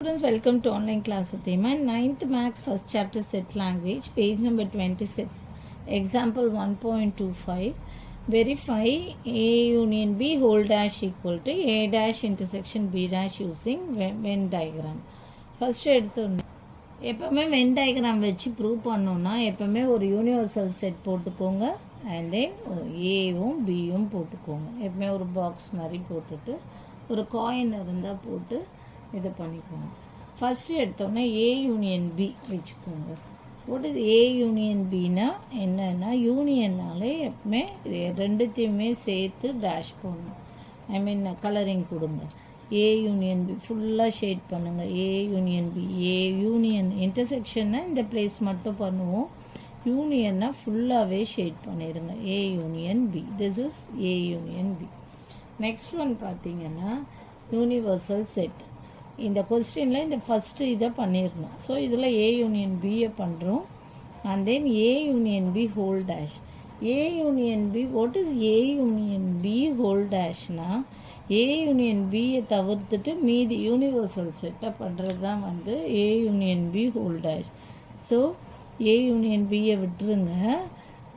Students, welcome to online class with Emma. 9th Maths first chapter set language, page number 26. Example 1.25. Verify A union B whole dash equal to A dash intersection B dash using Venn diagram. First எடுத்தோம் எப்பவுமே Venn diagram வச்சு prove பண்ணோம்னா எப்பவுமே ஒரு universal set போட்டுக்கோங்க and then ஏவும் பியும் போட்டுக்கோங்க. எப்பவுமே ஒரு பாக்ஸ் மாதிரி போட்டுட்டு ஒரு காயின் இருந்தால் போட்டு இதை பண்ணிக்கோங்க. ஃபஸ்ட்டு எடுத்தோடனே ஏ யூனியன் பி வச்சுக்கோங்க. வாட் இஸ் ஏ யூனியன் பின்னா என்னன்னா யூனியன்னாலே எப்பவுமே ரெண்டுத்தையுமே சேர்த்து டேஷ் பண்ணணும். ஐ மீன் கலரிங் கொடுங்க. ஏ யூனியன் பி ஃபுல்லாக ஷேட் பண்ணுங்கள். A union B, A union இன்டர்செக்ஷன்னா இந்த பிளேஸ் மட்டும் பண்ணுவோம். யூனியன்னா ஃபுல்லாகவே ஷேட் பண்ணிடுங்க. A union B, this is A union B. Next one பார்த்தீங்கன்னா யூனிவர்சல் செட். இந்த கொஸ்டினில் இந்த ஃபஸ்ட்டு இதை பண்ணிடணும். ஸோ இதில் ஏ யூனியன் பியை பண்ணுறோம் and then A union B whole dash. A union B, what is A union B whole டேஷ்னா ஏ யூனியன் பியை தவிர்த்துட்டு மீதி யூனிவர்சல் செட்டை பண்ணுறது தான் வந்து A union B whole dash. So A union பியை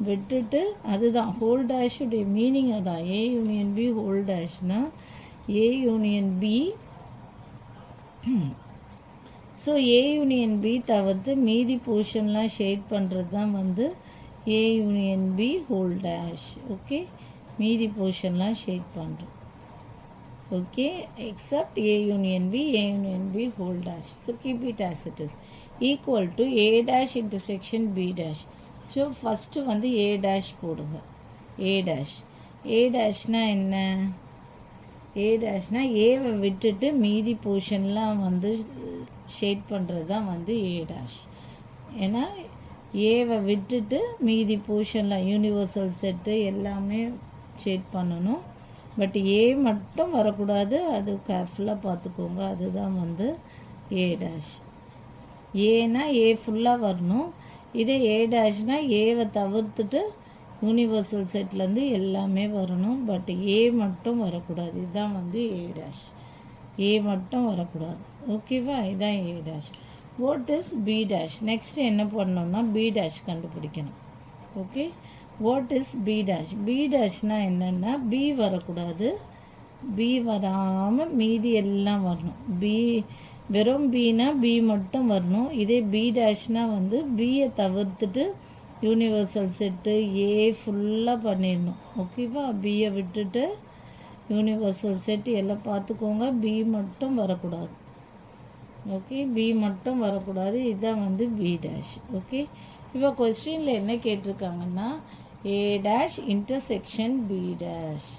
விட்டுட்டு அதுதான் ஹோல் டேஷுடைய மீனிங் அதான். ஏ யூனியன் பி ஹோல் டேஷ்னா A union B. So A union B தவிர்த்து மீதி போர்ஷன்லாம் ஷேட் பண்ணுறது தான் வந்து A union B whole dash. Okay, மீதி போர்ஷன்லாம் ஷேட் பண்ணுறோம். Okay, except A union B whole dash. So keep it as it is equal to A dash intersection B dash. So first வந்து ஏ டேஷ் போடுங்க. ஏ டேஷ்னா என்ன? ஏ டேஷ்னா ஏவை விட்டுட்டு மீதி போர்ஷன்லாம் வந்து ஷேட் பண்ணுறது தான் வந்து ஏ டேஷ். ஏன்னா ஏவை விட்டுட்டு மீதி போர்ஷன்லாம் யூனிவர்சல் செட்டு எல்லாமே ஷேட் பண்ணணும். பட் ஏ மட்டும் வரக்கூடாது, அது கேர்ஃபுல்லாக பார்த்துக்கோங்க. அதுதான் வந்து ஏ டேஷ். ஏன்னா ஏ ஃபுல்லாக வரணும். இதே ஏ டேஷ்னா ஏவை தவிர்த்துட்டு யூனிவர்சல் செட்லேருந்து எல்லாமே வரணும். பட் ஏ மட்டும் வரக்கூடாது. இதுதான் வந்து ஏ டேஷ். ஏ மட்டும் வரக்கூடாது. ஓகேவா? இதுதான் A dash. What is B dash? Next என்ன பண்ணோம்னா பி டேஷ் கண்டுபிடிக்கணும். Okay, what is B dash? B டேஷ்னா என்னென்னா பி வரக்கூடாது. பி வராமல் மீதி எல்லாம் வரணும். பி வெறும் பினா பி மட்டும் வரணும். இதே பி டேஷ்னா வந்து பியை தவிர்த்துட்டு யூனிவர்சல் செட்டு ஏ ஃபுல்லாக பண்ணிடணும். ஓகேவா? பியை விட்டுட்டு யூனிவர்சல் செட்டு எல்லாம் பார்த்துக்கோங்க. பி மட்டும் வரக்கூடாது. ஓகே, பி மட்டும் வரக்கூடாது. இதுதான் வந்து பி டேஷ். ஓகே, இப்போ கொஸ்டினில் என்ன கேட்டிருக்காங்கன்னா A dash intersection B dash.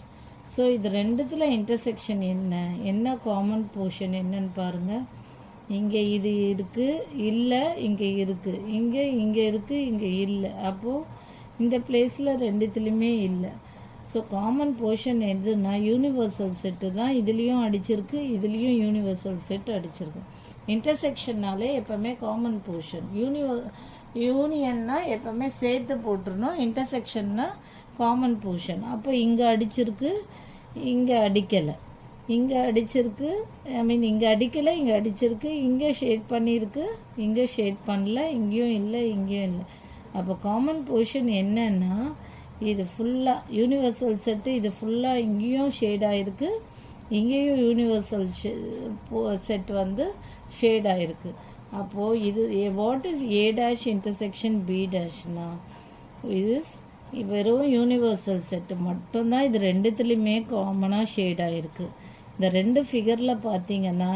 So இது ரெண்டுத்தில் இன்டர்செக்ஷன் என்ன காமன் போர்ஷன் என்னன்னு பாருங்கள். இங்கே இது இருக்குது, இல்லை இங்கே இருக்குது, இங்கே இருக்குது, இங்கே இல்லை. அப்போது இந்த பிளேஸில் ரெண்டுத்துலேயுமே இல்லை. ஸோ காமன் போர்ஷன் எதுனா யூனிவர்சல் செட்டு தான். இதுலேயும் அடிச்சிருக்கு, இதுலேயும் யூனிவர்சல் செட் அடிச்சிருக்கு. இன்டர்செக்ஷன்னாலே எப்போவுமே காமன் போர்ஷன். யூனியன்னா எப்போவுமே சேர்த்து போட்டுருணும். இன்டர்செக்ஷன்னா காமன் போர்ஷன். அப்போ இங்கே அடிச்சிருக்கு, இங்கே அடிக்கலை, இங்கே அடிச்சிருக்கு, ஐ மீன் இங்கே அடிக்கலை, இங்கே அடிச்சிருக்கு, இங்கே ஷேட் பண்ணியிருக்கு, இங்கே ஷேட் பண்ணல, இங்கேயும் இல்லை, இங்கேயும் இல்லை. அப்போ காமன் போர்ஷன் என்னன்னா இது ஃபுல்லாக யூனிவர்சல் செட்டு. இது ஃபுல்லாக இங்கேயும் ஷேட் ஆகிருக்கு, இங்கேயும் யூனிவர்சல் செட் வந்து ஷேட் ஆகிருக்கு. அப்போது இது what is A dash intersection B டேஷ்னா இது வெறும் யூனிவர்சல் செட்டு மட்டும்தான். இது ரெண்டுத்துலேயுமே காமனாக ஷேட் ஆகிருக்கு. இந்த ரெண்டு ஃபிகரில் பார்த்தீங்கன்னா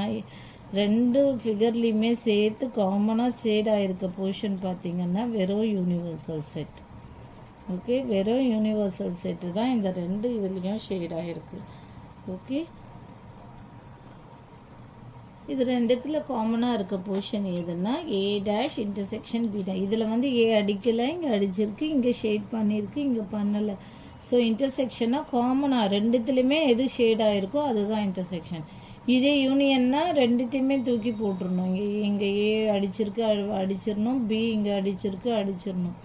ரெண்டு ஃபிகர்லேயுமே சேர்த்து காமனாக ஷேட் ஆகிருக்க போர்ஷன் பார்த்தீங்கன்னா வெறும் யூனிவர்சல் செட். ஓகே, வெறும் யூனிவர்சல் செட்டு தான் இந்த ரெண்டு இதுலேயும் ஷேட் ஆகிருக்கு. ஓகே, இது ரெண்டுத்தில் காமனாக இருக்க போர்ஷன் எதுனா A dash intersection B dash. இதில் வந்து ஏ அடிக்கலை, இங்கே அடிச்சிருக்கு, இங்கே ஷேட் பண்ணியிருக்கு, இங்கே பண்ணலை. ஸோ இன்டர்செக்ஷனாக காமனாக ரெண்டுத்துலேயுமே எது ஷேட் ஆகிருக்கோ அதுதான் இன்டர்செக்ஷன். இதே யூனியன்னா ரெண்டுத்தையுமே தூக்கி போட்டுடணும். இங்கே ஏ அடிச்சிருக்கு, அடிச்சிடணும், பி இங்கே அடிச்சிருக்கு, அடிச்சிடணும்.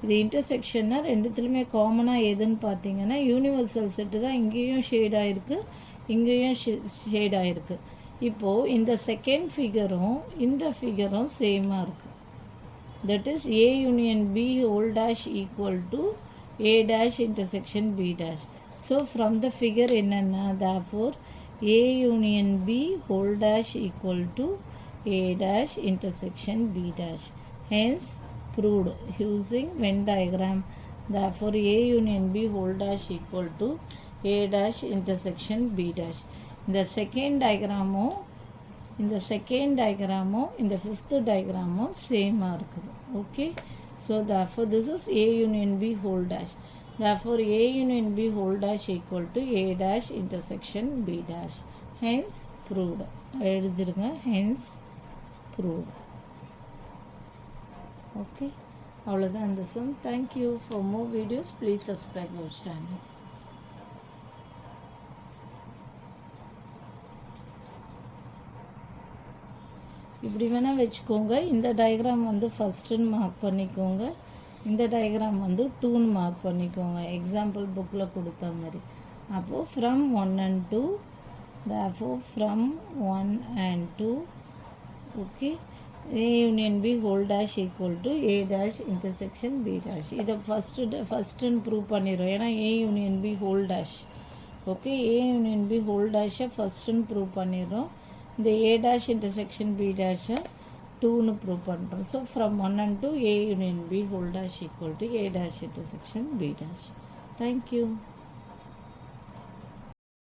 இது இன்டர்செக்ஷன்னா ரெண்டுத்துலேயுமே காமனாக எதுன்னு பார்த்தீங்கன்னா யூனிவர்சல் செட்டு தான். இங்கேயும் ஷேட் ஆகிருக்கு, இங்கேயும் ஷேட் ஆகிருக்கு. இப்போது இந்த செகண்ட் ஃபிகரும் இந்த ஃபிகரும் சேமாக இருக்குது. That is A union B whole dash equal to A dash intersection B dash. So from the figure என்னன்னா, therefore A union B whole dash equal to A dash intersection B dash. Hence proved using Venn diagram. Therefore A union B whole dash equal to A dash intersection B dash. இந்த second டயக்ராமும் இந்த second டயக்ராமும் இந்த fifth டயக்ராமும் சேமாக இருக்குது. Okay, so therefore this is A union B whole dash. Therefore A union B whole dash equal to A dash intersection B dash. Hence proved. எழுதிருங்க, hence proved. Okay, அவ்வளோதான் இந்த sum. Thank you. For more videos please subscribe our channel. இப்படி வேணால் வச்சுக்கோங்க. இந்த diagram வந்து ஃபஸ்ட்டுன்னு mark பண்ணிக்கோங்க, இந்த டயக்ராம் வந்து 2ன்னு மார்க் பண்ணிக்கோங்க, எக்ஸாம்பிள் புக்கில் கொடுத்த மாதிரி. அப்போது from 1 and 2, therefore from 1 and 2, okay, A union B whole dash equal to A dash intersection B dash. இதை ஃபஸ்ட்டுன்னு ப்ரூவ் பண்ணிடுறோம், ஏன்னா A union B whole dash. Okay, A union B whole dash ஃபஸ்ட்டுன்னு prove பண்ணிடுறோம். இந்த A dash intersection B dash 2ன்னு prove பண்ணுறோம். So from 1 and 2 A union B whole dash equal to A dash intersection B dash. Thank you.